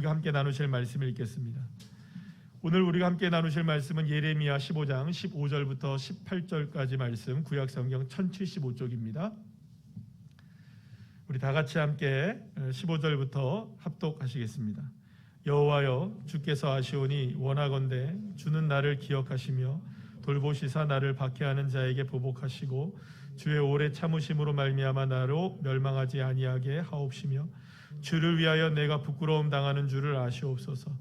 우리가 함께 나누실 말씀을 읽겠습니다. 오늘 우리가 함께 나누실 말씀은 예레미야 15장 15절부터 18절까지 말씀, 구약성경 1075쪽입니다. 우리 다 같이 함께 15절부터 합독하시겠습니다. 여호와여, 주께서 아시오니 원하건대 주는 나를 기억하시며 돌보시사 나를 박해하는 자에게 보복하시고 주의 오래 참으심으로 말미암아 나로 멸망하지 아니하게 하옵시며 주를 위하여 내가 부끄러움 당하는 줄을 아시옵소서.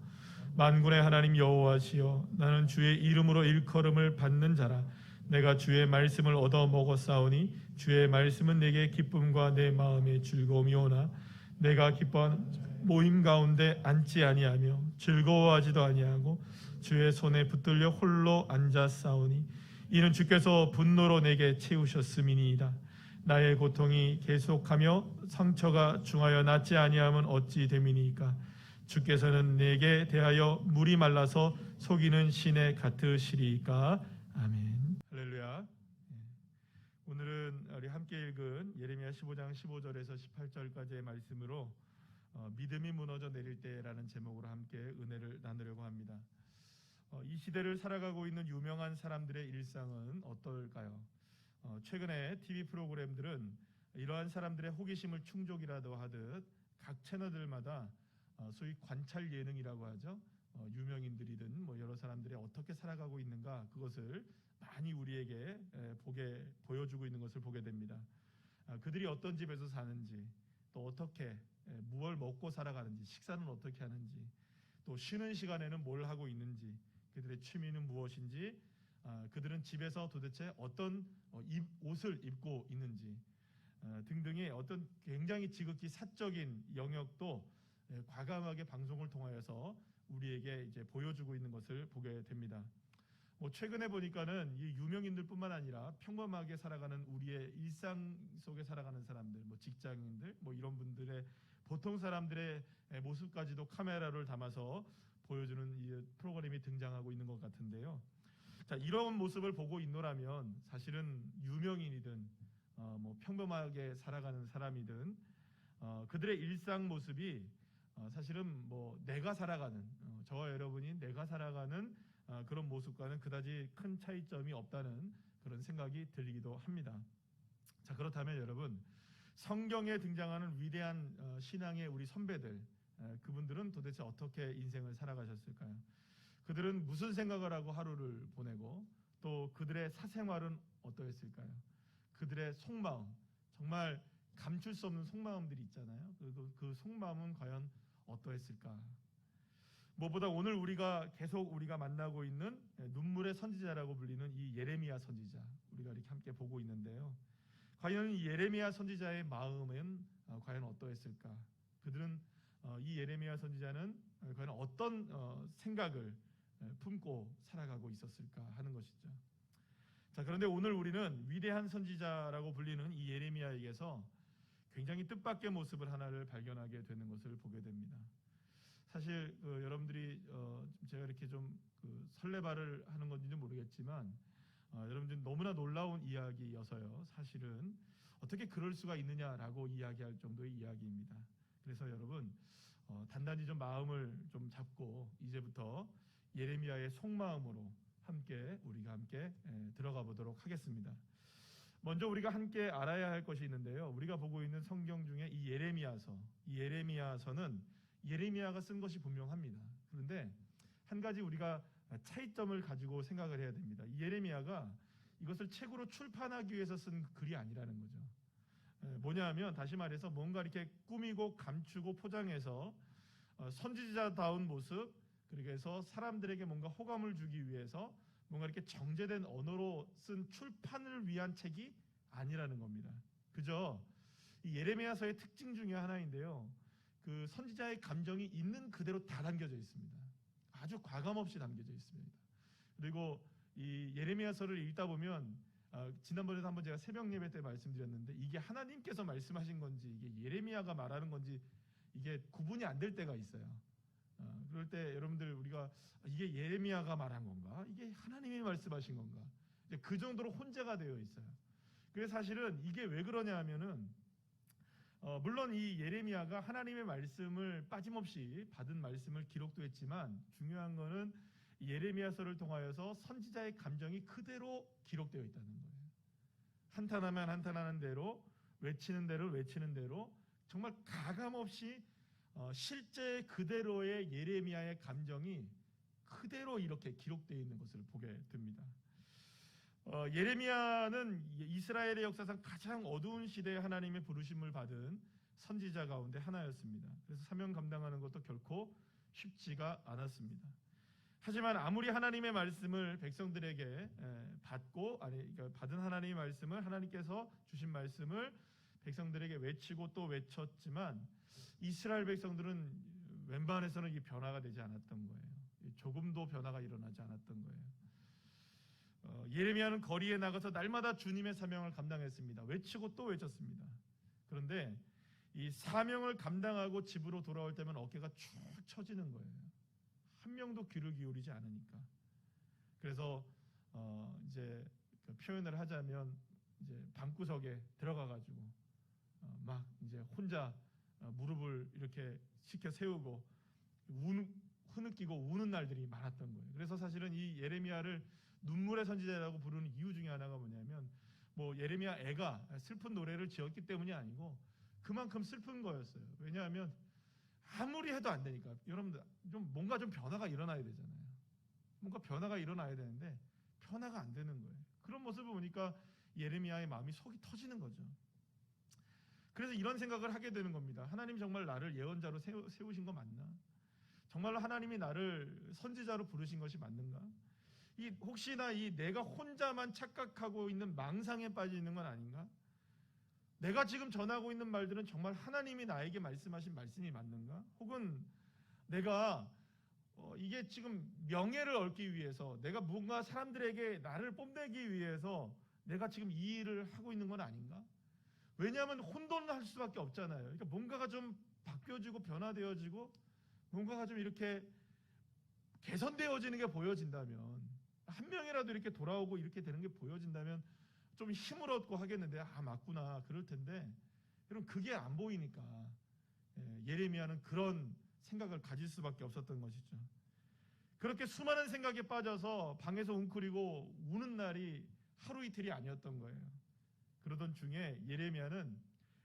만군의 하나님 여호와시여, 나는 주의 이름으로 일컬음을 받는 자라. 내가 주의 말씀을 얻어 먹었사오니 주의 말씀은 내게 기쁨과 내 마음의 즐거움이오나 내가 기뻐하는 모임 가운데 앉지 아니하며 즐거워하지도 아니하고 주의 손에 붙들려 홀로 앉았사오니 이는 주께서 분노로 내게 채우셨음이니이다. 나의 고통이 계속하며 상처가 중하여 낫지 아니하면 어찌 됨이니까. 주께서는 내게 대하여 물이 말라서 속이는 신에 같으시리까. 아멘. 할렐루야. 오늘은 우리 함께 읽은 예레미야 15장 15절에서 18절까지의 말씀으로 믿음이 무너져 내릴 때라는 제목으로 함께 은혜를 나누려고 합니다. 이 시대를 살아가고 있는 유명한 사람들의 일상은 어떨까요? 최근에 TV 프로그램들은 이러한 사람들의 호기심을 충족이라도 하듯 각 채널들마다 소위 관찰 예능이라고 하죠. 유명인들이든 뭐 여러 사람들이 어떻게 살아가고 있는가, 그것을 많이 우리에게 보여주고 있는 것을 보게 됩니다. 그들이 어떤 집에서 사는지, 또 어떻게 무엇을 먹고 살아가는지, 식사는 어떻게 하는지, 또 쉬는 시간에는 뭘 하고 있는지, 그들의 취미는 무엇인지, 그들은 집에서 도대체 어떤 옷을 입고 있는지 등등의 어떤 굉장히 지극히 사적인 영역도 과감하게 방송을 통하여서 우리에게 이제 보여주고 있는 것을 보게 됩니다. 최근에 보니까는 이 유명인들뿐만 아니라 평범하게 살아가는 우리의 일상 속에 살아가는 사람들, 직장인들, 이런 분들의 보통 사람들의 모습까지도 카메라를 담아서 보여주는 이 프로그램이 등장하고 있는 것 같은데요. 자, 이런 모습을 보고 있노라면 사실은 유명인이든 평범하게 살아가는 사람이든 그들의 일상 모습이 사실은 내가 살아가는 저와 여러분이 내가 살아가는 그런 모습과는 그다지 큰 차이점이 없다는 그런 생각이 들기도 합니다. 자, 그렇다면 여러분, 성경에 등장하는 위대한 신앙의 우리 선배들, 그분들은 도대체 어떻게 인생을 살아가셨을까요? 그들은 무슨 생각을 하고 하루를 보내고 또 그들의 사생활은 어떠했을까요? 그들의 속마음, 정말 감출 수 없는 속마음들이 있잖아요. 그 속마음은 과연 어떠했을까? 무엇보다 오늘 우리가 만나고 있는 눈물의 선지자라고 불리는 이 예레미야 선지자, 우리가 이렇게 함께 보고 있는데요. 과연 이 예레미야 선지자의 마음은 과연 어떠했을까? 그들은 이 예레미야 선지자는 과연 어떤 생각을 품고 살아가고 있었을까 하는 것이죠. 자, 그런데 오늘 우리는 위대한 선지자라고 불리는 이 예레미야에게서 굉장히 뜻밖의 모습을 하나를 발견하게 되는 것을 보게 됩니다. 사실 여러분들이 제가 이렇게 좀 설레발을 하는 건지는 모르겠지만 여러분들 너무나 놀라운 이야기여서요. 사실은 어떻게 그럴 수가 있느냐라고 이야기할 정도의 이야기입니다. 그래서 여러분 단단히 좀 마음을 좀 잡고 이제부터 예레미야의 속마음으로 우리가 함께 들어가 보도록 하겠습니다. 먼저 우리가 함께 알아야 할 것이 있는데요. 우리가 보고 있는 성경 중에 이 예레미야서는 예레미야가 쓴 것이 분명합니다. 그런데 한 가지 우리가 차이점을 가지고 생각을 해야 됩니다. 이 예레미야가 이것을 책으로 출판하기 위해서 쓴 글이 아니라는 거죠. 뭐냐 하면 다시 말해서 뭔가 이렇게 꾸미고 감추고 포장해서 선지자다운 모습, 그래서 사람들에게 뭔가 호감을 주기 위해서 뭔가 이렇게 정제된 언어로 쓴 출판을 위한 책이 아니라는 겁니다. 그저 이 예레미야서의 특징 중에 하나인데요. 그 선지자의 감정이 있는 그대로 다 담겨져 있습니다. 아주 과감 없이 담겨져 있습니다. 그리고 이 예레미야서를 읽다 보면 지난번에도 한번 제가 새벽 예배 때 말씀드렸는데 이게 하나님께서 말씀하신 건지 이게 예레미야가 말하는 건지 이게 구분이 안 될 때가 있어요. 그럴 때 여러분들 우리가 이게 예레미야가 말한 건가? 이게 하나님이 말씀하신 건가? 그 정도로 혼재가 되어 있어요. 그래서 사실은 이게 왜 그러냐 하면은 물론 이 예레미야가 하나님의 말씀을 빠짐없이 받은 말씀을 기록도 했지만 중요한 거는 예레미야서를 통하여서 선지자의 감정이 그대로 기록되어 있다는 거예요. 한탄하면 한탄하는 대로, 외치는 대로 외치는 대로 정말 가감없이 실제 그대로의 예레미야의 감정이 그대로 이렇게 기록되어 있는 것을 보게 됩니다. 예레미야는 이스라엘의 역사상 가장 어두운 시대에 하나님의 부르심을 받은 선지자 가운데 하나였습니다. 그래서 사명 감당하는 것도 결코 쉽지가 않았습니다. 하지만 아무리 하나님의 말씀을 백성들에게 받은 하나님의 말씀을, 하나님께서 주신 말씀을 백성들에게 외치고 또 외쳤지만 이스라엘 백성들은 웬만해서는 이 변화가 되지 않았던 거예요. 조금도 변화가 일어나지 않았던 거예요. 예레미야는 거리에 나가서 날마다 주님의 사명을 감당했습니다. 외치고 또 외쳤습니다. 그런데 이 사명을 감당하고 집으로 돌아올 때면 어깨가 축 처지는 거예요. 한 명도 귀를 기울이지 않으니까. 그래서 이제 그 표현을 하자면 이제 방구석에 들어가 가지고 막 이제 혼자 무릎을 이렇게 시켜 세우고 흐느끼고 우는 날들이 많았던 거예요. 그래서 사실은 이 예레미야를 눈물의 선지자라고 부르는 이유 중에 하나가 뭐냐면 뭐 예레미야 애가 슬픈 노래를 지었기 때문이 아니고 그만큼 슬픈 거였어요. 왜냐하면 아무리 해도 안 되니까. 여러분들 좀 뭔가 좀 변화가 일어나야 되잖아요. 뭔가 변화가 일어나야 되는데 변화가 안 되는 거예요. 그런 모습을 보니까 예레미야의 마음이 속이 터지는 거죠. 그래서 이런 생각을 하게 되는 겁니다. 하나님 정말 나를 예언자로 세우신 거 맞나? 정말로 하나님이 나를 선지자로 부르신 것이 맞는가? 혹시나 내가 혼자만 착각하고 있는 망상에 빠져 있는 건 아닌가? 내가 지금 전하고 있는 말들은 정말 하나님이 나에게 말씀하신 말씀이 맞는가? 혹은 내가 이게 지금 명예를 얻기 위해서, 내가 뭔가 사람들에게 나를 뽐내기 위해서 내가 지금 이 일을 하고 있는 건 아닌가? 왜냐하면 혼돈할 수밖에 없잖아요. 그러니까 뭔가가 좀 바뀌어지고 변화되어지고 뭔가가 좀 이렇게 개선되어지는 게 보여진다면, 한 명이라도 이렇게 돌아오고 이렇게 되는 게 보여진다면 좀 힘을 얻고 하겠는데, 맞구나, 그럴 텐데, 여러분 그게 안 보이니까 예레미야는 그런 생각을 가질 수밖에 없었던 것이죠. 그렇게 수많은 생각에 빠져서 방에서 웅크리고 우는 날이 하루 이틀이 아니었던 거예요. 그러던 중에 예레미야는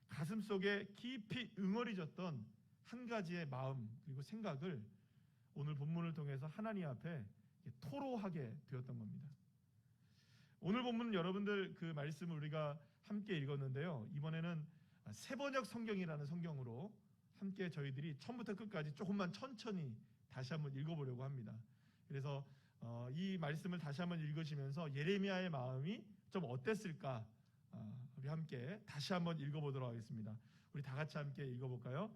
가슴속에 깊이 응어리졌던 한 가지의 마음 그리고 생각을 오늘 본문을 통해서 하나님 앞에 토로하게 되었던 겁니다. 오늘 본문은 여러분들 그 말씀을 우리가 함께 읽었는데요. 이번에는 세번역 성경이라는 성경으로 함께 저희들이 처음부터 끝까지 조금만 천천히 다시 한번 읽어보려고 합니다. 그래서 이 말씀을 다시 한번 읽으시면서 예레미야의 마음이 좀 어땠을까 우리 함께 다시 한번 읽어보도록 하겠습니다. 우리 다 같이 함께 읽어볼까요?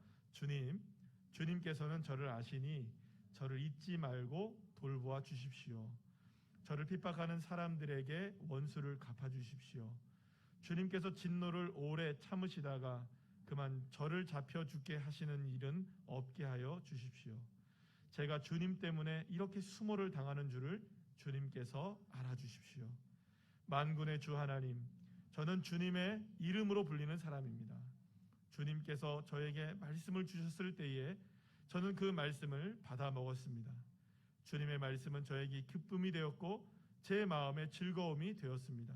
주님께서는 저를 아시니 저를 잊지 말고 돌보아 주십시오. 저를 핍박하는 사람들에게 원수를 갚아주십시오. 주님께서 진노를 오래 참으시다가 그만 저를 잡혀 죽게 하시는 일은 없게 하여 주십시오. 제가 주님 때문에 이렇게 수모를 당하는 줄을 주님께서 알아주십시오. 만군의 주 하나님, 저는 주님의 이름으로 불리는 사람입니다. 주님께서 저에게 말씀을 주셨을 때에 저는 그 말씀을 받아 먹었습니다. 주님의 말씀은 저에게 기쁨이 되었고 제 마음에 즐거움이 되었습니다.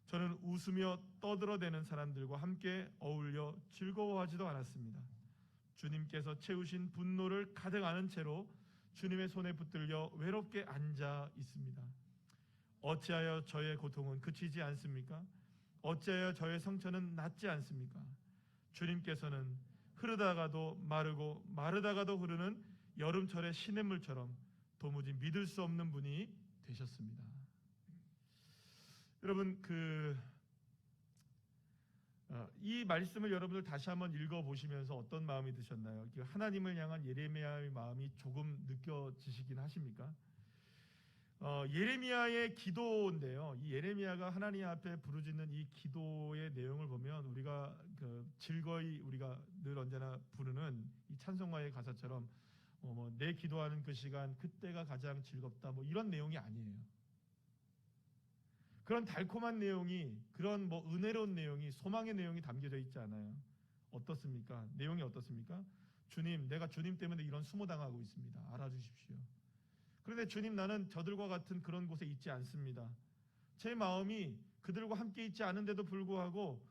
저는 웃으며 떠들어대는 사람들과 함께 어울려 즐거워하지도 않았습니다. 주님께서 채우신 분노를 가득 안은 채로 주님의 손에 붙들려 외롭게 앉아 있습니다. 어찌하여 저의 고통은 그치지 않습니까? 어찌하여 저의 상처는 낫지 않습니까? 주님께서는 흐르다가도 마르고 마르다가도 흐르는 여름철의 시냇물처럼 도무지 믿을 수 없는 분이 되셨습니다. 여러분 이 말씀을 여러분들 다시 한번 읽어보시면서 어떤 마음이 드셨나요? 하나님을 향한 예레미야의 마음이 조금 느껴지시긴 하십니까? 예레미야의 기도인데요. 이 예레미야가 하나님 앞에 부르짖는 이 기도의 내용을 보면 우리가 즐거이 우리가 늘 언제나 부르는 이 찬송가의 가사처럼 내 기도하는 그 시간 그때가 가장 즐겁다 이런 내용이 아니에요. 그런 달콤한 내용이, 그런 은혜로운 내용이, 소망의 내용이 담겨져 있지 않아요. 어떻습니까? 내용이 어떻습니까? 주님, 내가 주님 때문에 이런 수모당하고 있습니다. 알아주십시오. 그런데 주님, 나는 저들과 같은 그런 곳에 있지 않습니다. 제 마음이 그들과 함께 있지 않은데도 불구하고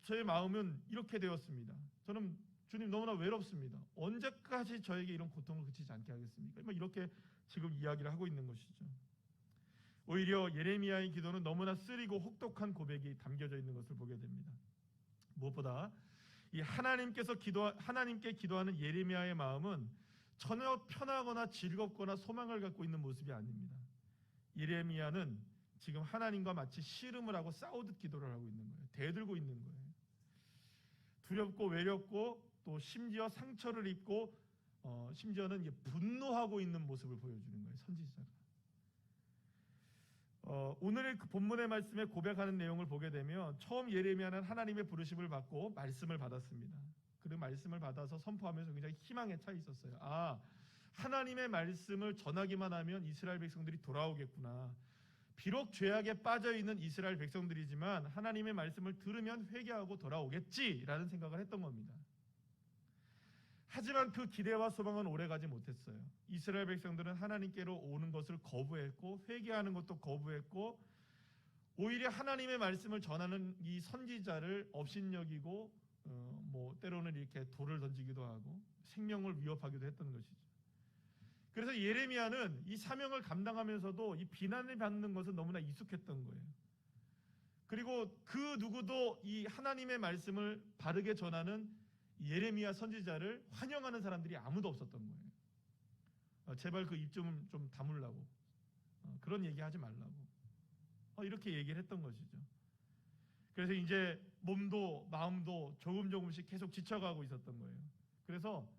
제 마음은 이렇게 되었습니다. 저는 주님 너무나 외롭습니다. 언제까지 저에게 이런 고통을 그치지 않게 하겠습니까? 이렇게 지금 이야기를 하고 있는 것이죠. 오히려 예레미야의 기도는 너무나 쓰리고 혹독한 고백이 담겨져 있는 것을 보게 됩니다. 무엇보다 이 하나님께 기도하는 예레미야의 마음은 전혀 편하거나 즐겁거나 소망을 갖고 있는 모습이 아닙니다. 예레미야는 지금 하나님과 마치 씨름을 하고 싸우듯 기도를 하고 있는 거예요. 대들고 있는 거예요. 두렵고 외롭고 또 심지어 상처를 입고 심지어는 분노하고 있는 모습을 보여주는 거예요. 선지자가. 오늘 그 본문의 말씀에 고백하는 내용을 보게 되면 처음 예레미야는 하나님의 부르심을 받고 말씀을 받았습니다. 그 말씀을 받아서 선포하면서 굉장히 희망에 차 있었어요. 하나님의 말씀을 전하기만 하면 이스라엘 백성들이 돌아오겠구나. 비록 죄악에 빠져있는 이스라엘 백성들이지만 하나님의 말씀을 들으면 회개하고 돌아오겠지라는 생각을 했던 겁니다. 하지만 그 기대와 소망은 오래가지 못했어요. 이스라엘 백성들은 하나님께로 오는 것을 거부했고 회개하는 것도 거부했고 오히려 하나님의 말씀을 전하는 이 선지자를 업신여기고 때로는 이렇게 돌을 던지기도 하고 생명을 위협하기도 했던 것이죠. 그래서 예레미야는 이 사명을 감당하면서도 이 비난을 받는 것은 너무나 익숙했던 거예요. 그리고 그 누구도 이 하나님의 말씀을 바르게 전하는 예레미야 선지자를 환영하는 사람들이 아무도 없었던 거예요. 제발 그 입 좀 다물라고, 그런 얘기하지 말라고, 이렇게 얘기를 했던 것이죠. 그래서 이제 몸도 마음도 조금씩 계속 지쳐가고 있었던 거예요. 그래서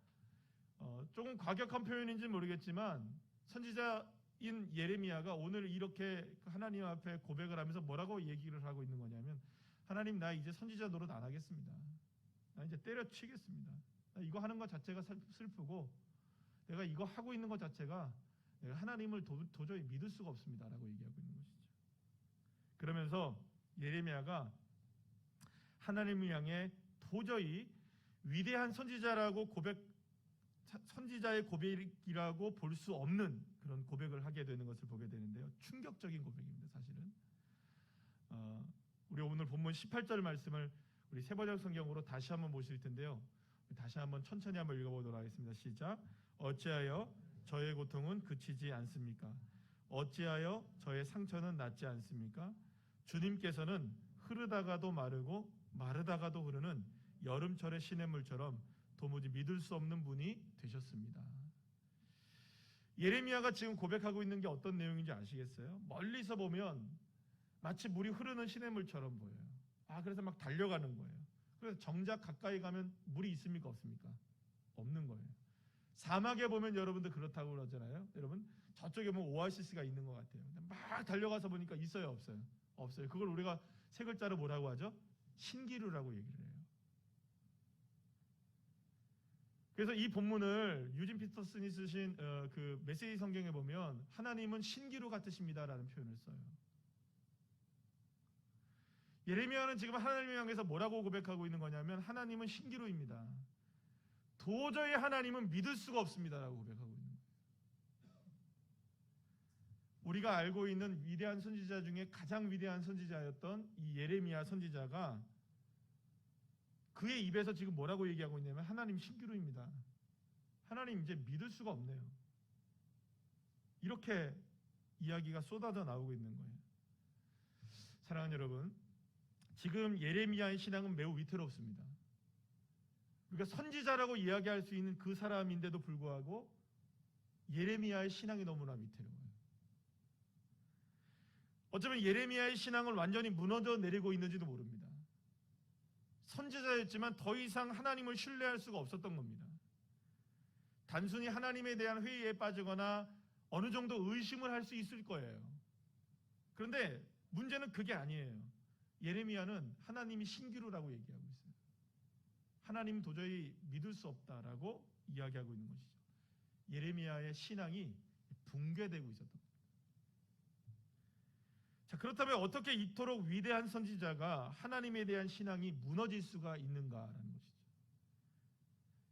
조금 과격한 표현인지 모르겠지만 선지자인 예레미야가 오늘 이렇게 하나님 앞에 고백을 하면서 뭐라고 얘기를 하고 있는 거냐면, 하나님, 나 이제 선지자 노릇 안 하겠습니다. 나 이제 때려치겠습니다. 나 이거 하는 것 자체가 슬프고 내가 이거 하고 있는 것 자체가 내가 하나님을 도저히 믿을 수가 없습니다 라고 얘기하고 있는 것이죠. 그러면서 예레미야가 하나님을 향해 도저히 위대한 선지자의 고백이라고 볼 수 없는 그런 고백을 하게 되는 것을 보게 되는데요. 충격적인 고백입니다. 사실은 우리 오늘 본문 18절 말씀을 우리 세번역 성경으로 다시 한번 보실 텐데요. 다시 한번 천천히 한번 읽어보도록 하겠습니다. 시작. 어찌하여 저의 고통은 그치지 않습니까? 어찌하여 저의 상처는 낫지 않습니까? 주님께서는 흐르다가도 마르고 마르다가도 흐르는 여름철의 시냇물처럼 도무지 믿을 수 없는 분이 되셨습니다. 예레미야가 지금 고백하고 있는 게 어떤 내용인지 아시겠어요? 멀리서 보면 마치 물이 흐르는 시냇물처럼 보여요. 그래서 막 달려가는 거예요. 그래서 정작 가까이 가면 물이 있습니까? 없습니까? 없는 거예요. 사막에 보면 여러분들 그렇다고 그러잖아요. 여러분 저쪽에 보면 오아시스가 있는 것 같아요. 막 달려가서 보니까 있어요? 없어요? 없어요. 그걸 우리가 세 글자로 뭐라고 하죠? 신기루라고 얘기를 해요. 그래서 이 본문을 유진 피터슨이 쓰신 그 메시지 성경에 보면 하나님은 신기루 같으십니다라는 표현을 써요. 예레미야는 지금 하나님을 향해서 뭐라고 고백하고 있는 거냐면 하나님은 신기루입니다. 도저히 하나님은 믿을 수가 없습니다라고 고백하고 있는 거예요. 우리가 알고 있는 위대한 선지자 중에 가장 위대한 선지자였던 이 예레미야 선지자가 그의 입에서 지금 뭐라고 얘기하고 있냐면 하나님 신기루입니다. 하나님 이제 믿을 수가 없네요. 이렇게 이야기가 쏟아져 나오고 있는 거예요. 사랑하는 여러분, 지금 예레미야의 신앙은 매우 위태롭습니다. 우리가 선지자라고 이야기할 수 있는 그 사람인데도 불구하고 예레미야의 신앙이 너무나 위태로워요. 어쩌면 예레미야의 신앙은 완전히 무너져 내리고 있는지도 모릅니다. 선지자였지만 더 이상 하나님을 신뢰할 수가 없었던 겁니다. 단순히 하나님에 대한 회의에 빠지거나 어느 정도 의심을 할 수 있을 거예요. 그런데 문제는 그게 아니에요. 예레미야는 하나님이 신기루라고 얘기하고 있어요. 하나님 도저히 믿을 수 없다라고 이야기하고 있는 것이죠. 예레미야의 신앙이 붕괴되고 있었던 겁니다. 자, 그렇다면 어떻게 이토록 위대한 선지자가 하나님에 대한 신앙이 무너질 수가 있는가라는 것이죠.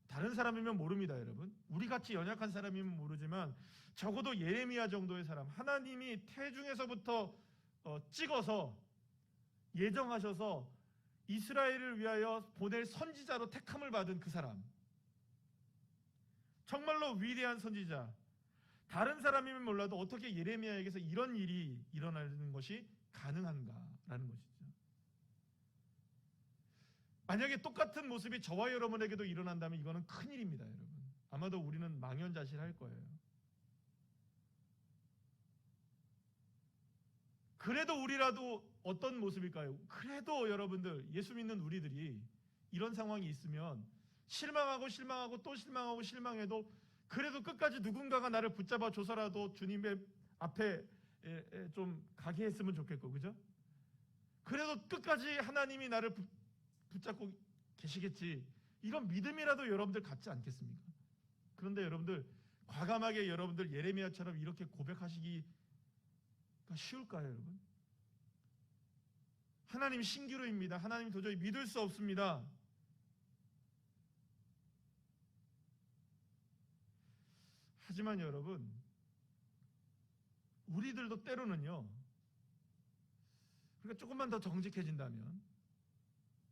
다른 사람이면 모릅니다, 여러분. 우리같이 연약한 사람이면 모르지만 적어도 예레미야 정도의 사람, 하나님이 태중에서부터 찍어서 예정하셔서 이스라엘을 위하여 보낼 선지자로 택함을 받은 그 사람, 정말로 위대한 선지자, 다른 사람이면 몰라도 어떻게 예레미야에게서 이런 일이 일어나는 것이 가능한가라는 것이죠. 만약에 똑같은 모습이 저와 여러분에게도 일어난다면 이거는 큰일입니다, 여러분. 아마도 우리는 망연자실할 거예요. 그래도 우리라도 어떤 모습일까요? 그래도 여러분들, 예수 믿는 우리들이 이런 상황이 있으면 실망하고 또 실망해도 그래도 끝까지 누군가가 나를 붙잡아 줘서라도 주님의 앞에 좀 가게 했으면 좋겠고, 그죠? 그래도 끝까지 하나님이 나를 붙잡고 계시겠지, 이런 믿음이라도 여러분들 갖지 않겠습니까? 그런데 여러분들, 과감하게 여러분들 예레미야처럼 이렇게 고백하시기가 쉬울까요, 여러분? 하나님 신기루입니다. 하나님 도저히 믿을 수 없습니다. 하지만 여러분, 우리들도 때로는요, 우리가 조금만 더 정직해진다면,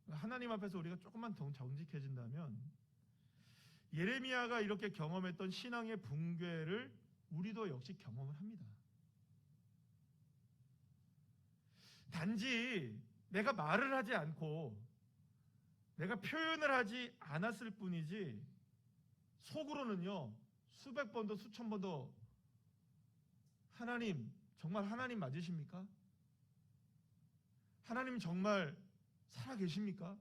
하나님 앞에서 우리가 조금만 더 정직해진다면, 예레미야가 이렇게 경험했던 신앙의 붕괴를 우리도 역시 경험을 합니다. 단지 내가 말을 하지 않고 내가 표현을 하지 않았을 뿐이지, 속으로는요 수백 번도 수천 번도 하나님, 정말 하나님 맞으십니까? 하나님 정말 살아계십니까?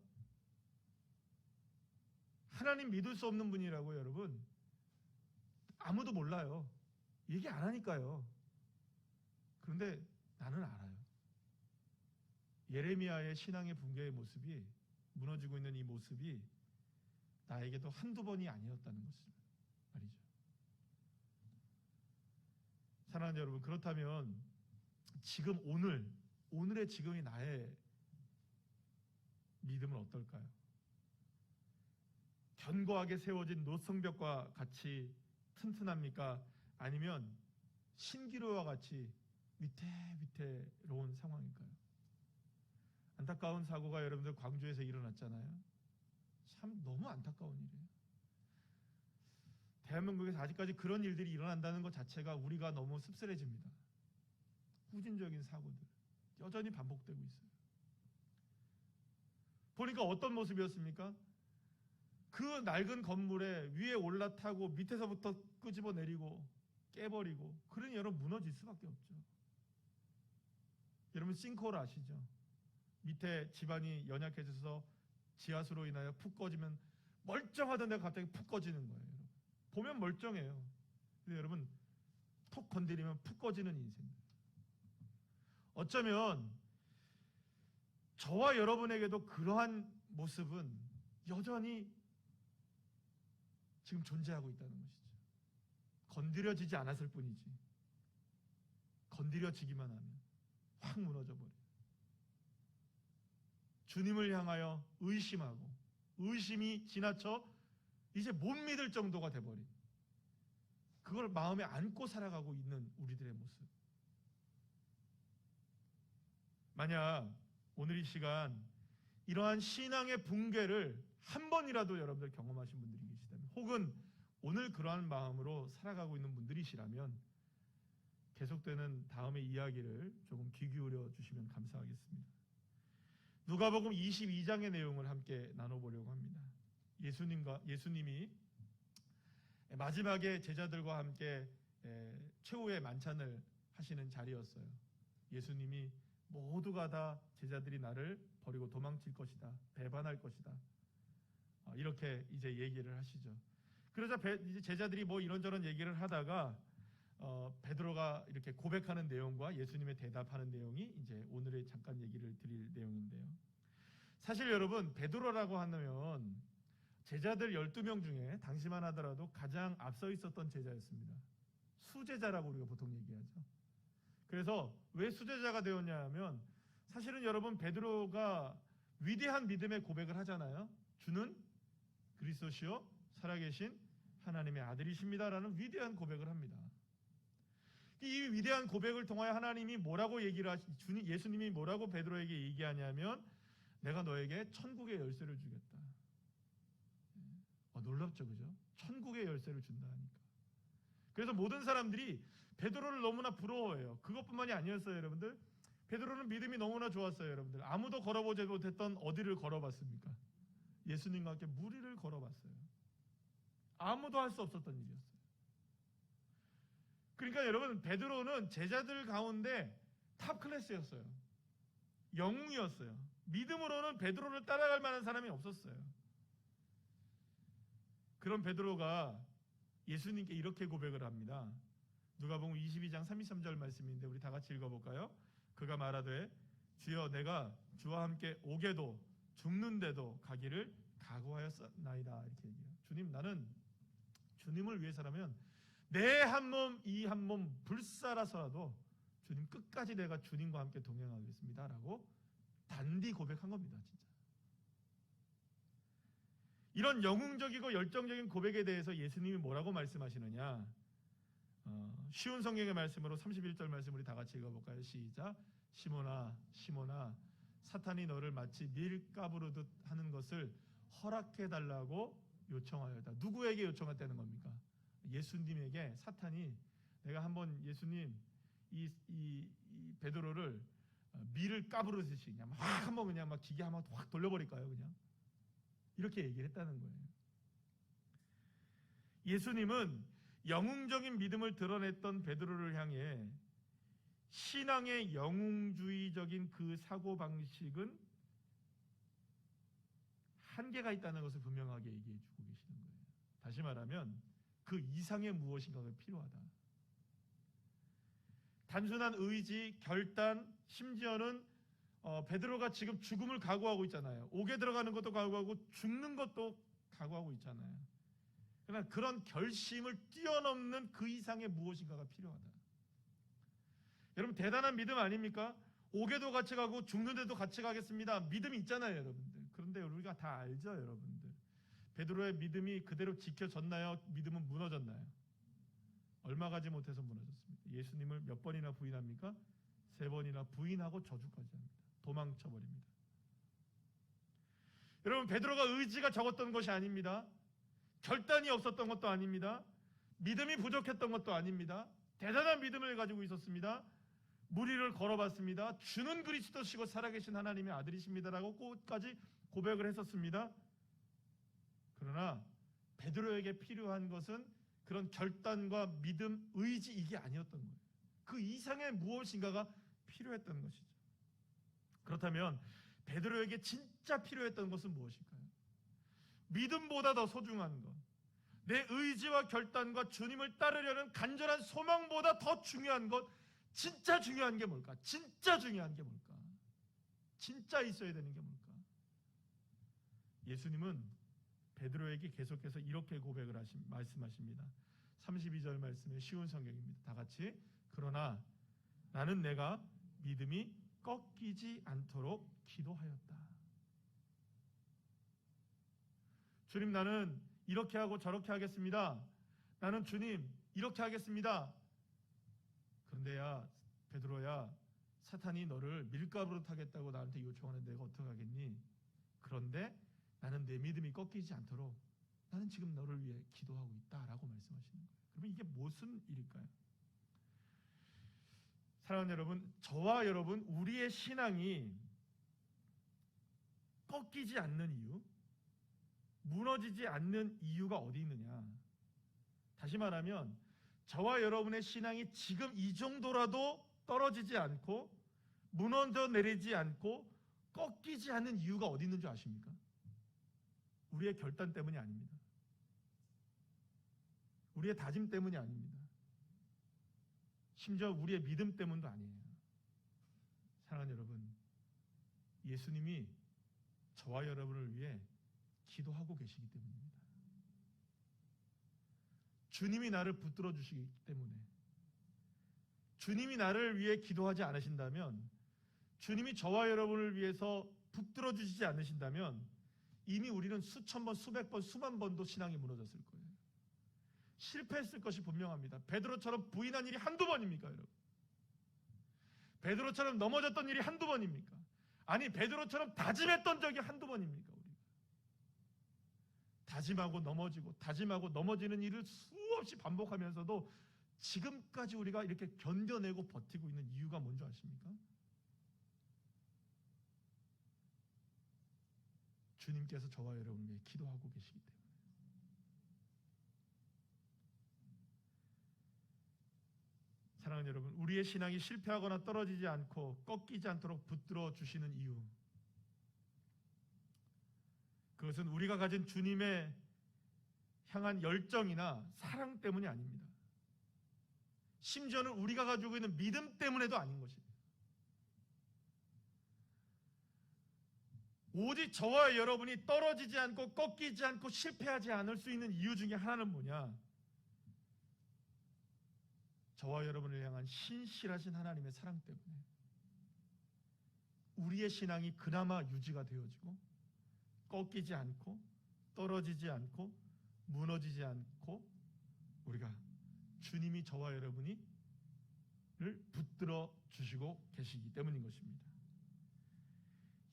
하나님 믿을 수 없는 분이라고 여러분, 아무도 몰라요. 얘기 안 하니까요. 그런데 나는 알아요. 예레미야의 신앙의 붕괴의 모습이, 무너지고 있는 이 모습이 나에게도 한두 번이 아니었다는 것을 말이죠. 사랑하는 여러분, 그렇다면 지금 오늘의 지금의 나의 믿음은 어떨까요? 견고하게 세워진 노성벽과 같이 튼튼합니까? 아니면 신기루와 같이 위태위태로운 상황일까요? 안타까운 사고가 여러분들 광주에서 일어났잖아요. 참 너무 안타까운 일이에요. 대한민국에서 아직까지 그런 일들이 일어난다는 것 자체가 우리가 너무 씁쓸해집니다. 후진적인 사고들 여전히 반복되고 있어요. 보니까 어떤 모습이었습니까? 그 낡은 건물에 위에 올라타고 밑에서부터 끄집어 내리고 깨버리고, 그러니 여러분 무너질 수밖에 없죠. 여러분 싱크홀 아시죠? 밑에 집안이 연약해져서 지하수로 인하여 푹 꺼지면 멀쩡하던 데가 갑자기 푹 꺼지는 거예요. 여러분. 보면 멀쩡해요. 근데 여러분 톡 건드리면 푹 꺼지는 인생. 어쩌면 저와 여러분에게도 그러한 모습은 여전히 지금 존재하고 있다는 것이죠. 건드려지지 않았을 뿐이지, 건드려지기만 하면 확 무너져 버려요. 주님을 향하여 의심하고 의심이 지나쳐 이제 못 믿을 정도가 돼버린, 그걸 마음에 안고 살아가고 있는 우리들의 모습. 만약 오늘 이 시간 이러한 신앙의 붕괴를 한 번이라도 여러분들 경험하신 분들이 계시다면, 혹은 오늘 그러한 마음으로 살아가고 있는 분들이시라면 계속되는 다음의 이야기를 조금 귀 기울여 주시면 감사하겠습니다. 누가복음 22장의 내용을 함께 나눠보려고 합니다. 예수님이 마지막에 제자들과 함께 최후의 만찬을 하시는 자리였어요. 예수님이 모두가 다 제자들이 나를 버리고 도망칠 것이다, 배반할 것이다, 이렇게 이제 얘기를 하시죠. 그러자 이제 제자들이 뭐 이런저런 얘기를 하다가 베드로가 이렇게 고백하는 내용과 예수님의 대답하는 내용이 이제 오늘의 잠깐 얘기를 드릴 내용인데요. 사실 여러분, 베드로라고 하면 제자들 12명 중에 당시만 하더라도 가장 앞서 있었던 제자였습니다. 수제자라고 우리가 보통 얘기하죠. 그래서 왜 수제자가 되었냐 하면 사실은 여러분 베드로가 위대한 믿음의 고백을 하잖아요. 주는 그리스도시요 살아계신 하나님의 아들이십니다라는 위대한 고백을 합니다. 이 위대한 고백을 통하여 하나님이 뭐라고 예수님이 뭐라고 베드로에게 얘기하냐면 내가 너에게 천국의 열쇠를 주겠다. 놀랍죠, 그죠? 천국의 열쇠를 준다 하니까. 그래서 모든 사람들이 베드로를 너무나 부러워해요. 그것뿐만이 아니었어요, 여러분들. 베드로는 믿음이 너무나 좋았어요, 여러분들. 아무도 걸어보지 못했던 어디를 걸어봤습니까? 예수님과 함께 무리를 걸어봤어요. 아무도 할 수 없었던 일이었어요. 그러니까 여러분, 베드로는 제자들 가운데 탑 클래스였어요. 영웅이었어요. 믿음으로는 베드로를 따라갈 만한 사람이 없었어요. 그런 베드로가 예수님께 이렇게 고백을 합니다. 누가복음 22장 33절 말씀인데 우리 다 같이 읽어볼까요? 그가 말하되 주여 내가 주와 함께 오게도 죽는데도 가기를 각오하였나이다. 이렇게 얘기해요. 주님, 나는 주님을 위해서라면 내 한 몸 이 한 몸 불살아서라도 주님 끝까지 내가 주님과 함께 동행하겠습니다 라고 단디 고백한 겁니다. 진짜 이런 영웅적이고 열정적인 고백에 대해서 예수님이 뭐라고 말씀하시느냐? 쉬운 성경의 말씀으로 31절 말씀 우리 다 같이 읽어볼까요? 시작. 시몬아 시몬아 사탄이 너를 마치 밀가부르듯 하는 것을 허락해달라고 요청하였다. 누구에게 요청했다는 겁니까? 예수님에게 사탄이 내가 한번 예수님 이 베드로를 밀을 까부르듯이 그냥 막 한번 그냥 막 기계 한번 확 돌려버릴까요? 그냥 이렇게 얘기를 했다는 거예요. 예수님은 영웅적인 믿음을 드러냈던 베드로를 향해 신앙의 영웅주의적인 그 사고방식은 한계가 있다는 것을 분명하게 얘기해 주고 계시는 거예요. 다시 말하면 그 이상의 무엇인가가 필요하다. 단순한 의지, 결단, 심지어는 베드로가 지금 죽음을 각오하고 있잖아요. 옥에 들어가는 것도 각오하고 죽는 것도 각오하고 있잖아요. 그러나 그런 결심을 뛰어넘는 그 이상의 무엇인가가 필요하다. 여러분 대단한 믿음 아닙니까? 옥에도 같이 가고 죽는데도 같이 가겠습니다. 믿음이 있잖아요, 여러분들. 그런데 우리가 다 알죠, 여러분들. 베드로의 믿음이 그대로 지켜졌나요? 믿음은 무너졌나요? 얼마 가지 못해서 무너졌습니다. 예수님을 몇 번이나 부인합니까? 3번이나 부인하고 저주까지 합니다. 도망쳐버립니다. 여러분 베드로가 의지가 적었던 것이 아닙니다. 결단이 없었던 것도 아닙니다. 믿음이 부족했던 것도 아닙니다. 대단한 믿음을 가지고 있었습니다. 무리를 걸어봤습니다. 주는 그리스도시고 살아계신 하나님의 아들이십니다라고 끝까지 고백을 했었습니다. 그러나 베드로에게 필요한 것은 그런 결단과 믿음, 의지 이게 아니었던 거예요. 그 이상의 무엇인가가 필요했던 것이죠. 그렇다면 베드로에게 진짜 필요했던 것은 무엇일까요? 믿음보다 더 소중한 것, 내 의지와 결단과 주님을 따르려는 간절한 소망보다 더 중요한 것, 진짜 중요한 게 뭘까? 진짜 중요한 게 뭘까? 진짜 있어야 되는 게 뭘까? 예수님은 베드로에게 계속해서 이렇게 말씀하십니다. 32절 말씀에 쉬운 성경입니다. 다 같이. 그러나 나는 내가 믿음이 꺾이지 않도록 기도하였다. 주님, 나는 이렇게 하고 저렇게 하겠습니다. 나는 주님 이렇게 하겠습니다. 그런데야 베드로야, 사탄이 너를 밀가부르 하겠다고 나한테 요청하는데 내가 어떻게 하겠니? 그런데 나는 내 믿음이 꺾이지 않도록 나는 지금 너를 위해 기도하고 있다라고 말씀하시는 거예요. 그러면 이게 무슨 일일까요? 사랑하는 여러분, 저와 여러분 우리의 신앙이 꺾이지 않는 이유, 무너지지 않는 이유가 어디 있느냐? 다시 말하면 저와 여러분의 신앙이 지금 이 정도라도 떨어지지 않고 무너져 내리지 않고 꺾이지 않는 이유가 어디 있는 줄 아십니까? 우리의 결단 때문이 아닙니다. 우리의 다짐 때문이 아닙니다. 심지어 우리의 믿음 때문도 아니에요. 사랑하는 여러분, 예수님이 저와 여러분을 위해 기도하고 계시기 때문입니다. 주님이 나를 붙들어 주시기 때문에, 주님이 나를 위해 기도하지 않으신다면, 주님이 저와 여러분을 위해서 붙들어 주시지 않으신다면 이미 우리는 수천 번, 수백 번, 수만 번도 신앙이 무너졌을 거예요. 실패했을 것이 분명합니다. 베드로처럼 부인한 일이 한두 번입니까, 여러분? 베드로처럼 넘어졌던 일이 한두 번입니까? 아니, 베드로처럼 다짐했던 적이 한두 번입니까, 우리가? 다짐하고 넘어지고 다짐하고 넘어지는 일을 수없이 반복하면서도 지금까지 우리가 이렇게 견뎌내고 버티고 있는 이유가 뭔지 아십니까? 주님께서 저와 여러분을 위해 기도하고 계시기 때문에. 사랑하는 여러분, 우리의 신앙이 실패하거나 떨어지지 않고 꺾이지 않도록 붙들어 주시는 이유, 그것은 우리가 가진 주님의 향한 열정이나 사랑 때문이 아닙니다. 심지어는 우리가 가지고 있는 믿음 때문에도 아닌 것입니다. 오직 저와 여러분이 떨어지지 않고 꺾이지 않고 실패하지 않을 수 있는 이유 중에 하나는 뭐냐? 저와 여러분을 향한 신실하신 하나님의 사랑 때문에 우리의 신앙이 그나마 유지가 되어지고 꺾이지 않고 떨어지지 않고 무너지지 않고 우리가 주님이 저와 여러분을 붙들어 주시고 계시기 때문인 것입니다.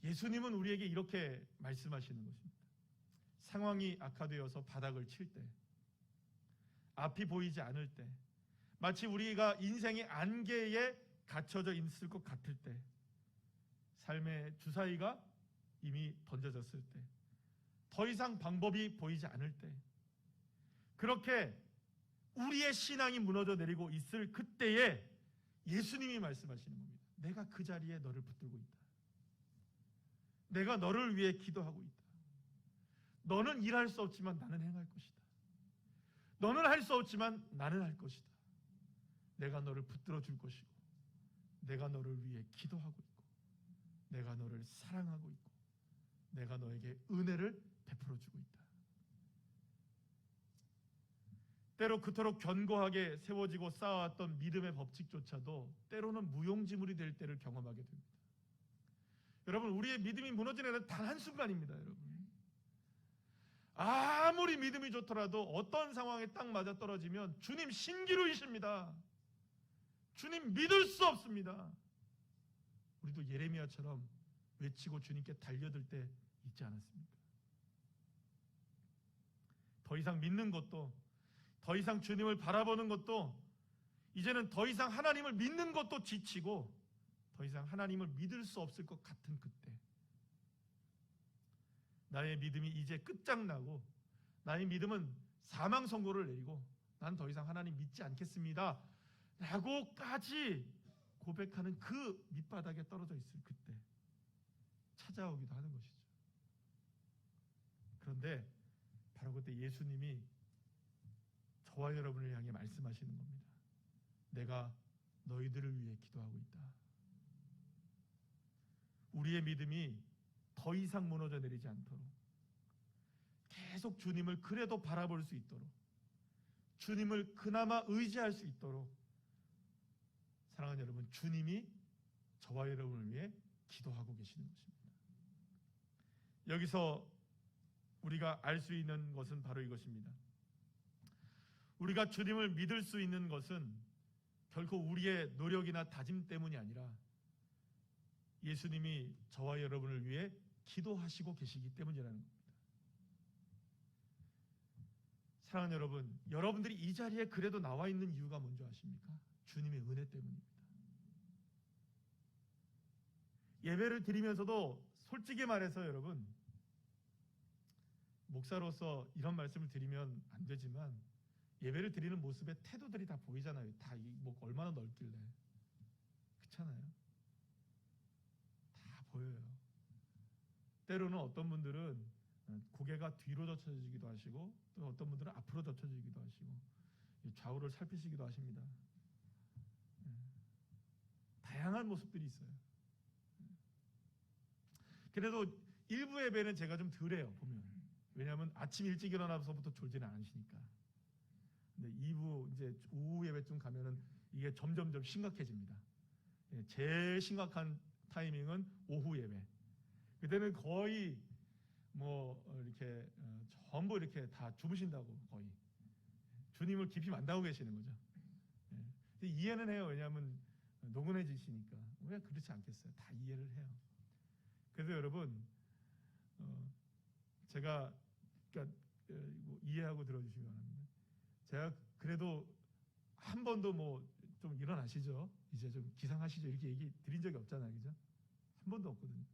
예수님은 우리에게 이렇게 말씀하시는 것입니다. 상황이 악화되어서 바닥을 칠 때, 앞이 보이지 않을 때, 마치 우리가 인생의 안개에 갇혀져 있을 것 같을 때, 삶의 주사위가 이미 던져졌을 때, 더 이상 방법이 보이지 않을 때, 그렇게 우리의 신앙이 무너져 내리고 있을 그때에 예수님이 말씀하시는 겁니다. 내가 그 자리에 너를 붙들고 있다. 내가 너를 위해 기도하고 있다. 너는 일할 수 없지만 나는 행할 것이다. 너는 할 수 없지만 나는 할 것이다. 내가 너를 붙들어 줄 것이고, 내가 너를 위해 기도하고 있고, 내가 너를 사랑하고 있고, 내가 너에게 은혜를 베풀어 주고 있다. 때로 그토록 견고하게 세워지고 쌓아왔던 믿음의 법칙조차도 때로는 무용지물이 될 때를 경험하게 됩니다. 여러분, 우리의 믿음이 무너지는 단 한순간입니다. 여러분, 아무리 믿음이 좋더라도 어떤 상황에 딱 맞아 떨어지면 주님 신기루이십니다. 주님 믿을 수 없습니다. 우리도 예레미야처럼 외치고 주님께 달려들 때 있지 않았습니까? 더 이상 믿는 것도, 더 이상 주님을 바라보는 것도, 이제는 더 이상 하나님을 믿는 것도 지치고 더 이상 하나님을 믿을 수 없을 것 같은 그때, 나의 믿음이 이제 끝장나고 나의 믿음은 사망 선고를 내리고 난 더 이상 하나님 믿지 않겠습니다 라고까지 고백하는 그 밑바닥에 떨어져 있을 그때 찾아오기도 하는 것이죠. 그런데 바로 그때 예수님이 저와 여러분을 향해 말씀하시는 겁니다. 내가 너희들을 위해 기도하고 있다. 우리의 믿음이 더 이상 무너져 내리지 않도록, 계속 주님을 그래도 바라볼 수 있도록, 주님을 그나마 의지할 수 있도록, 사랑하는 여러분, 주님이 저와 여러분을 위해 기도하고 계시는 것입니다. 여기서 우리가 알 수 있는 것은 바로 이것입니다. 우리가 주님을 믿을 수 있는 것은 결코 우리의 노력이나 다짐 때문이 아니라 예수님이 저와 여러분을 위해 기도하시고 계시기 때문이라는 겁니다. 사랑하는 여러분, 여러분들이 이 자리에 그래도 나와 있는 이유가 뭔지 아십니까? 주님의 은혜 때문입니다. 예배를 드리면서도 솔직히 말해서 여러분, 목사로서 이런 말씀을 드리면 안 되지만 예배를 드리는 모습의 태도들이 다 보이잖아요. 다 뭐 얼마나 넓길래. 그렇잖아요. 다 보여요. 때로는 어떤 분들은 고개가 뒤로 젖혀지기도 하시고, 또 어떤 분들은 앞으로 젖혀지기도 하시고, 좌우를 살피시기도 하십니다. 다양한 모습들이 있어요. 그래도 일부 예배는 제가 좀 덜해요, 보면. 왜냐하면 아침 일찍 일어나서부터 졸지는 않으시니까. 근데 2부 이제 오후 예배쯤 가면은 이게 점점점 심각해집니다. 제일 심각한 타이밍은 오후 예배. 그때는 거의 이렇게 전부 이렇게 다 주무신다고, 거의 주님을 깊이 만나고 계시는 거죠. 이해는 해요. 왜냐하면 노곤해지시니까. 왜 그렇지 않겠어요? 다 이해를 해요. 그래서 여러분, 제가 그러니까 이해하고 들어주시기 바랍니다. 제가 그래도 한 번도 좀 일어나시죠, 이제 좀 기상하시죠, 이렇게 얘기 드린 적이 없잖아요, 그죠? 한 번도 없거든요.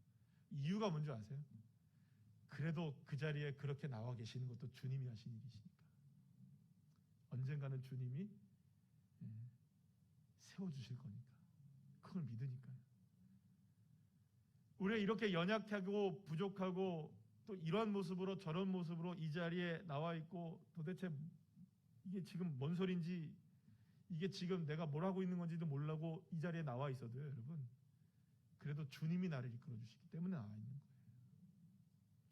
이유가 뭔지 아세요? 그래도 그 자리에 그렇게 나와 계시는 것도 주님이 하신 일이시니까. 언젠가는 주님이 세워주실 거니까. 그걸 믿으니까요. 우리가 이렇게 연약하고 부족하고 또 이런 모습으로 저런 모습으로 이 자리에 나와 있고, 도대체 이게 지금 뭔 소린지, 이게 지금 내가 뭘 하고 있는 건지도 모르고 이 자리에 나와 있어도요, 여러분, 그래도 주님이 나를 이끌어 주시기 때문에 나와 있는 거예요.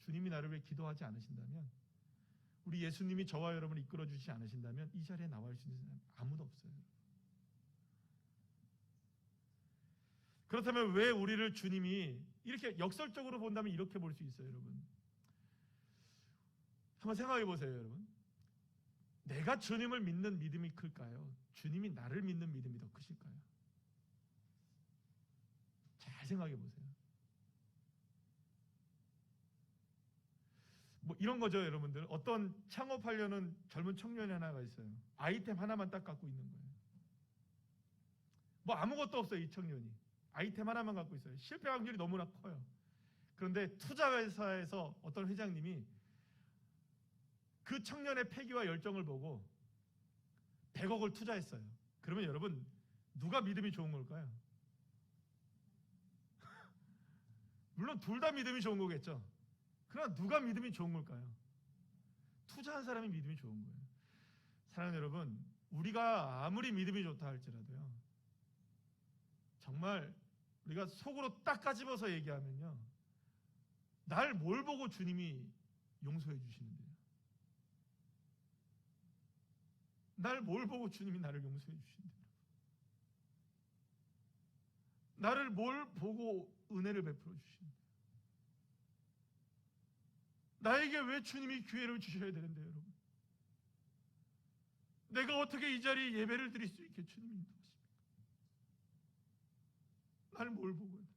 주님이 나를 왜 기도하지 않으신다면, 우리 예수님이 저와 여러분을 이끌어 주시지 않으신다면 이 자리에 나와 있는 사람 아무도 없어요. 그렇다면 왜 우리를 주님이 이렇게 역설적으로 본다면 이렇게 볼 수 있어요, 여러분. 한번 생각해 보세요, 여러분. 내가 주님을 믿는 믿음이 클까요? 주님이 나를 믿는 믿음이 더 크실까요? 잘 생각해 보세요. 이런 거죠, 여러분들. 어떤 창업하려는 젊은 청년이 하나가 있어요. 아이템 하나만 딱 갖고 있는 거예요. 아무것도 없어요, 이 청년이. 아이템 하나만 갖고 있어요. 실패 확률이 너무나 커요. 그런데 투자회사에서 어떤 회장님이 그 청년의 패기와 열정을 보고 100억을 투자했어요. 그러면 여러분, 누가 믿음이 좋은 걸까요? 물론 둘 다 믿음이 좋은 거겠죠. 그러나 누가 믿음이 좋은 걸까요? 투자한 사람이 믿음이 좋은 거예요. 사랑하는 여러분, 우리가 아무리 믿음이 좋다 할지라도요, 정말 우리가 속으로 딱 까집어서 얘기하면요, 날 뭘 보고 주님이 용서해 주시는데요? 날 뭘 보고 주님이 나를 용서해 주신대요? 나를 뭘 보고 은혜를 베풀어 주신대요? 나에게 왜 주님이 기회를 주셔야 되는데요, 여러분? 내가 어떻게 이 자리에 예배를 드릴 수 있게 주님이 인도하십니까? 나를 뭘 보고 해야 되나?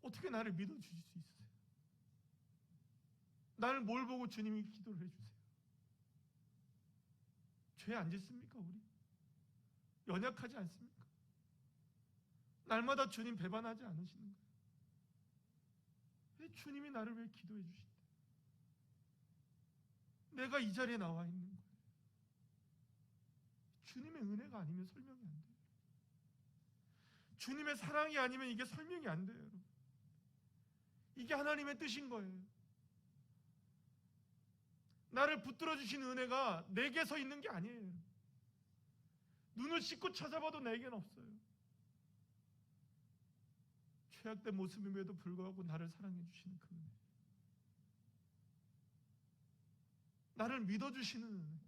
어떻게 나를 믿어주실 수 있으세요? 나를 뭘 보고 주님이 기도를 해주세요? 죄 안 짓습니까, 우리? 연약하지 않습니까? 날마다 주님 배반하지 않으시는 거예요? 왜 주님이 나를 왜 기도해 주신대? 내가 이 자리에 나와 있는 거예요. 주님의 은혜가 아니면 설명이 안 돼요. 주님의 사랑이 아니면 이게 설명이 안 돼요, 여러분. 이게 하나님의 뜻인 거예요. 나를 붙들어 주신 은혜가 내게서 있는 게 아니에요. 눈을 씻고 찾아봐도 내게는 없어요. 죄악된 모습임에도 불구하고 나를 사랑해 주시는 그 은혜, 나를 믿어 주시는 은혜.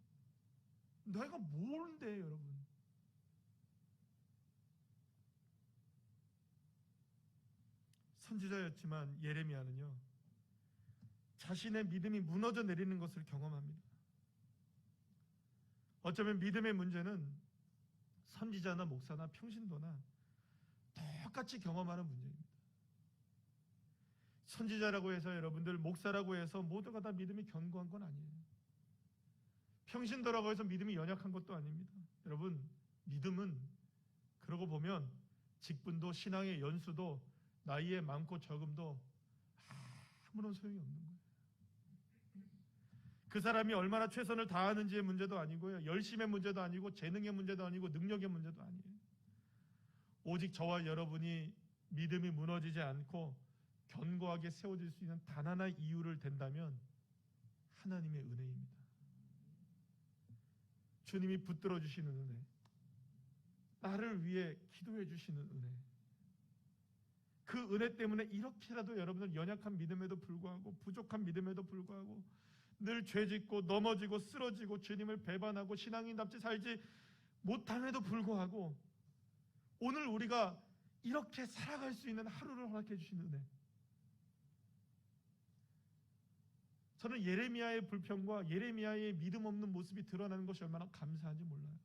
내가 뭔데, 여러분? 선지자였지만 예레미야는요, 자신의 믿음이 무너져 내리는 것을 경험합니다. 어쩌면 믿음의 문제는 선지자나 목사나 평신도나 똑같이 경험하는 문제입니다. 선지자라고 해서 여러분들, 목사라고 해서 모두가 다 믿음이 견고한 건 아니에요. 평신도라고 해서 믿음이 연약한 것도 아닙니다. 여러분, 믿음은 그러고 보면 직분도 신앙의 연수도 나이의 많고 적음도 아무런 소용이 없는 거예요. 그 사람이 얼마나 최선을 다하는지의 문제도 아니고요, 열심의 문제도 아니고 재능의 문제도 아니고 능력의 문제도 아니에요. 오직 저와 여러분이 믿음이 무너지지 않고 견고하게 세워질 수 있는 단 하나의 이유를 댄다면 하나님의 은혜입니다. 주님이 붙들어 주시는 은혜, 나를 위해 기도해 주시는 은혜, 그 은혜 때문에 이렇게라도 여러분들 연약한 믿음에도 불구하고 부족한 믿음에도 불구하고 늘 죄짓고 넘어지고 쓰러지고 주님을 배반하고 신앙인답지 살지 못함에도 불구하고 오늘 우리가 이렇게 살아갈 수 있는 하루를 허락해 주신 은혜, 저는 예레미야의 불평과 예레미야의 믿음 없는 모습이 드러나는 것이 얼마나 감사한지 몰라요.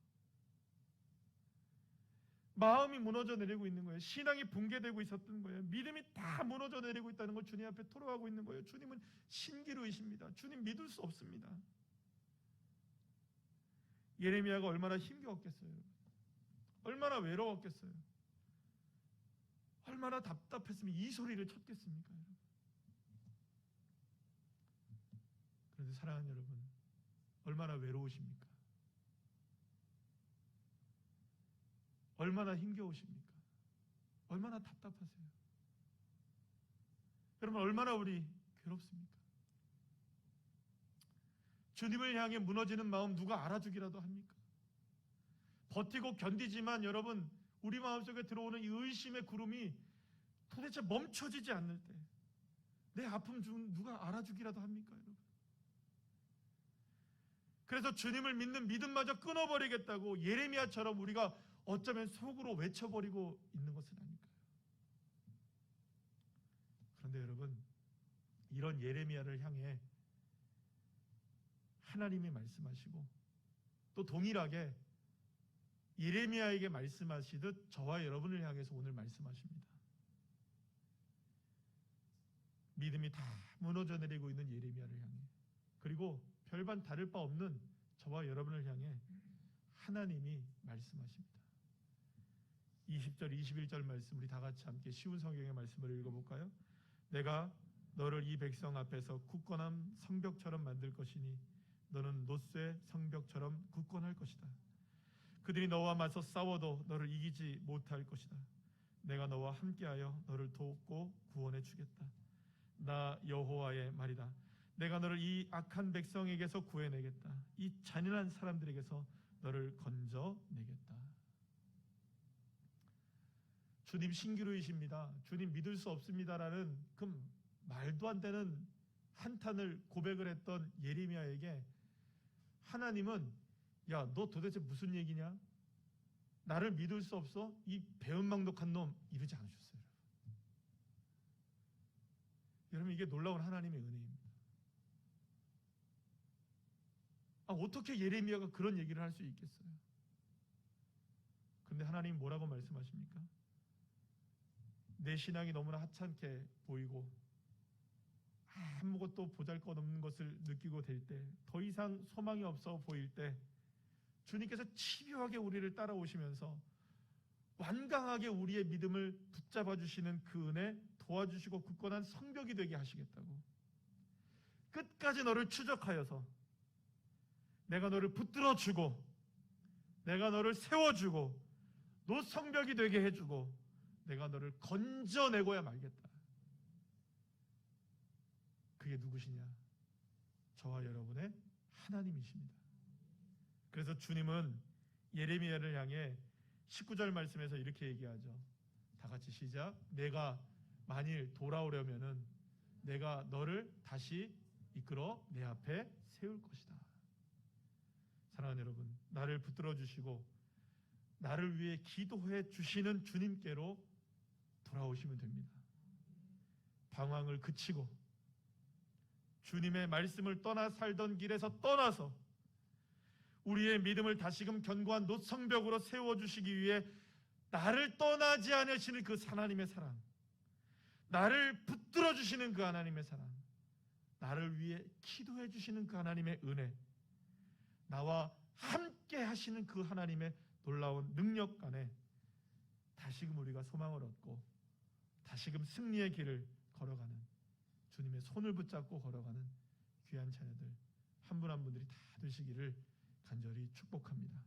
마음이 무너져 내리고 있는 거예요. 신앙이 붕괴되고 있었던 거예요. 믿음이 다 무너져 내리고 있다는 걸 주님 앞에 토로하고 있는 거예요. 주님은 신기루이십니다. 주님 믿을 수 없습니다. 예레미야가 얼마나 힘겨웠겠어요. 얼마나 외로웠겠어요. 얼마나 답답했으면 이 소리를 쳤겠습니까, 여러분. 그런데 사랑하는 여러분, 얼마나 외로우십니까? 얼마나 힘겨우십니까? 얼마나 답답하세요? 여러분, 얼마나 우리 괴롭습니까? 주님을 향해 무너지는 마음 누가 알아주기라도 합니까? 버티고 견디지만 여러분, 우리 마음속에 들어오는 이 의심의 구름이 도대체 멈춰지지 않을 때 내 아픔 중 누가 알아주기라도 합니까, 여러분? 그래서 주님을 믿는 믿음마저 끊어버리겠다고 예레미야처럼 우리가 어쩌면 속으로 외쳐버리고 있는 것은 아닐까요? 그런데 여러분, 이런 예레미야를 향해 하나님이 말씀하시고 또 동일하게 예레미야에게 말씀하시듯 저와 여러분을 향해서 오늘 말씀하십니다. 믿음이 다 무너져 내리고 있는 예레미야를 향해, 그리고 별반 다를 바 없는 저와 여러분을 향해 하나님이 말씀하십니다. 20절, 21절 말씀 우리 다 같이 함께 쉬운 성경의 말씀을 읽어볼까요? 내가 너를 이 백성 앞에서 굳건한 성벽처럼 만들 것이니 너는 노쇠 성벽처럼 굳건할 것이다. 그들이 너와 맞서 싸워도 너를 이기지 못할 것이다. 내가 너와 함께하여 너를 돕고 구원해 주겠다. 나 여호와의 말이다. 내가 너를 이 악한 백성에게서 구해내겠다. 이 잔인한 사람들에게서 너를 건져내겠다. 주님 신기루이십니다. 주님 믿을 수 없습니다라는 그 말도 안 되는 한탄을 고백을 했던 예레미야에게 하나님은 야, 너 도대체 무슨 얘기냐? 나를 믿을 수 없어? 이 배은망덕한 놈, 이러지 않으셨어요. 여러분, 이게 놀라운 하나님의 은혜입니다. 어떻게 예레미야가 그런 얘기를 할 수 있겠어요? 그런데 하나님 뭐라고 말씀하십니까? 내 신앙이 너무나 하찮게 보이고 아무것도 보잘것없는 것을 느끼고 될 때, 더 이상 소망이 없어 보일 때 주님께서 집요하게 우리를 따라오시면서 완강하게 우리의 믿음을 붙잡아 주시는 그 은혜, 도와주시고 굳건한 성벽이 되게 하시겠다고, 끝까지 너를 추적하여서 내가 너를 붙들어주고 내가 너를 세워주고 너 성벽이 되게 해주고 내가 너를 건져내고야 말겠다. 그게 누구시냐? 저와 여러분의 하나님이십니다. 그래서 주님은 예레미야를 향해 19절 말씀에서 이렇게 얘기하죠. 다 같이 시작. 내가 만일 돌아오려면은 내가 너를 다시 이끌어 내 앞에 세울 것이다. 사랑하는 여러분, 나를 붙들어 주시고 나를 위해 기도해 주시는 주님께로 돌아오시면 됩니다. 방황을 그치고 주님의 말씀을 떠나 살던 길에서 떠나서 우리의 믿음을 다시금 견고한 노성벽으로 세워주시기 위해 나를 떠나지 않으시는 그 하나님의 사랑, 나를 붙들어 주시는 그 하나님의 사랑, 나를 위해 기도해 주시는 그 하나님의 은혜, 나와 함께 하시는 그 하나님의 놀라운 능력 안에 다시금 우리가 소망을 얻고 다시금 승리의 길을 걸어가는, 주님의 손을 붙잡고 걸어가는 귀한 자녀들 한 분 한 분들이 다 되시기를 간절히 축복합니다.